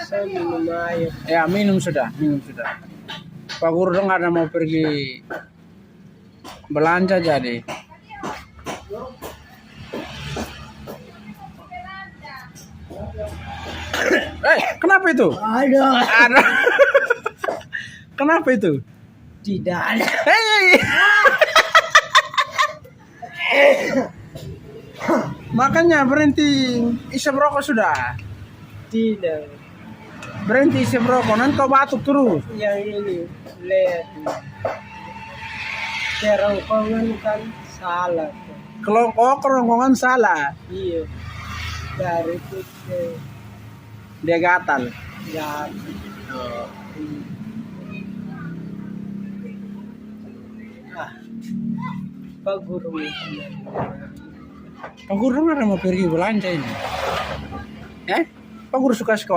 Saya minum air. Ya, minum sudah. Pak Guru dong ada mau pergi belanja jadi. Kenapa itu? Ada. Kenapa itu? Tidak ada. Makanya berhenti isep rokok sudah. Tidak. Berhenti isep rokok, nanti kau batuk terus. Yang ini lihat. Kerongkongan kan salah. Kalau kerongkongan salah, Iya. Dari itu dia gatal. ya. Pak Guru. Pak Guru dong ada mau pergi belanja ini. Pak Guru suka sekolah.